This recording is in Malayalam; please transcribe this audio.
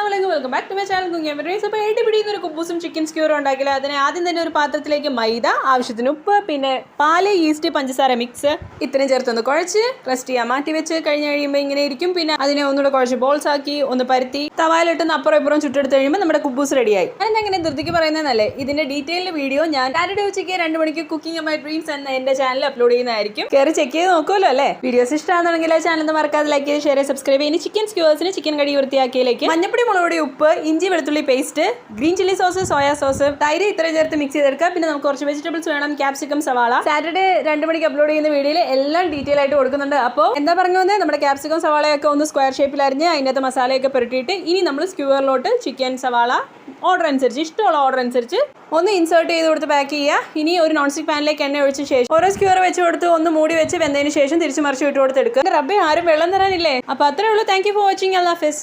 Assalamualaikum, welcome back to my channel. അപ്പോൾ 8 പിടിയുന്ന ഒരു കുബൂസും ചിക്കൻ സ്ക്യൂറും ഉണ്ടാക്കില്ല. അതിനെ ആദ്യം തന്നെ ഒരു പാത്രത്തിലേക്ക് മൈദ, ആവശ്യത്തിന് ഉപ്പ്, പിന്നെ പാല്, ഈസ്റ്റ്, പഞ്ചസാര മിക്സ് ഇത്രയും ചേർത്തൊന്ന് കുഴച്ച് റെസ്റ്റ് ചെയ്യാൻ മാറ്റി വെച്ച് കഴിയുമ്പോൾ ഇങ്ങനെ ഇരിക്കും. പിന്നെ അതിനെ ഒന്നുകൂടെ കുഴച്ച് ബോൾസ് ആക്കി ഒന്ന് പരത്തി തവായിലിട്ടൊന്ന് അപ്പുറം ഇപ്പുറം ചുട്ടെടുത്ത് കഴിയുമ്പോൾ നമ്മുടെ കുബൂസ് റെഡിയായി. അതിനെങ്ങനെ ധൃതിക്ക് പറയുന്നതല്ലേ, ഇതിന്റെ ഡീറ്റെയിൽഡ് വീഡിയോ ഞാൻ സാറ്റർഡേ ഉച്ചയ്ക്ക് 2 മണിക്ക് കുക്കിംഗ് മൈ ഡ്രീംസ് എന്ന എന്റെ ചാനൽ അപ്ലോഡ് ചെയ്യുന്നതായിരിക്കും. കയറി ചെക്ക് ചെയ്ത് നോക്കുമല്ലോ അല്ലേ. വീഡിയോസ് ഇഷ്ടമാണെന്നുണ്ടെങ്കിൽ ആ ചാനൽ മറക്കാതെ ലൈക്ക് ചെയ്ത് ഷെയർ സബ്സ്ക്രൈബ് ചെയ്യുന്ന ചിക്കൻ സ്ക്യൂവേഴ്സിന് ചിക്കൻ കടി വൃത്തിയാക്കിയിലേക്ക് മഞ്ഞപ്പൊടി, മുളകുപൊടി, ഉപ്പ്, ഇഞ്ചി വെളുത്തുള്ളി paste, green chilli sauce, soya sauce, തൈര് ഇത്ര ചേർത്ത് മിക്സ് ചെയ്തെടുക്കുക. പിന്നെ നമുക്ക് കുറച്ച് വെജിറ്റബിൾസ് വേണം, ക്യാപ്സിക്കം, സവാള. സാറ്റർഡേ 2 മണിക്ക് അപ്ലോഡ് ചെയ്യുന്ന വീഡിയോയിൽ എല്ലാം ഡീറ്റെയിൽ ആയിട്ട് കൊടുക്കുന്നുണ്ട്. അപ്പോൾ എന്താ പറഞ്ഞു വന്നത്, നമ്മുടെ ക്യാപ്സിക്കം സവാളയൊക്കെ ഒന്ന് സ്ക്വയർ ഷേപ്പിൽ അരിഞ്ഞ് അതിനകത്ത് മസാലയൊക്കെ പുരട്ടിയിട്ട് ഇനി നമ്മൾ സ്ക്യൂവറിലോട്ട് ചിക്കൻ സവാള ഓർഡർ അനുസരിച്ച്, ഇഷ്ടമുള്ള ഓർഡർ അനുസരിച്ച് ഒന്ന് ഇൻസേർട്ട് ചെയ്ത് കൊടുത്ത് പാക്ക് ചെയ്യുക. ഇനി ഒരു നോൺ സ്റ്റിക് പാനിലേക്ക് എണ്ണ ഒഴിച്ച ശേഷം ഓരോ സ്ക്യൂർ വെച്ച് കൊടുത്ത് ഒന്ന് മൂടി വെച്ച് വെന്തതിന് ശേഷം തിരിച്ച് മറിച്ച് വിട്ട് കൊടുത്തെടുക്കുക. റബ്ബെ, ആരും വെള്ളം തരാനില്ലേ. അപ്പോൾ അത്രേ ഉള്ളൂ. Thank you for watching. Allah Hafiz.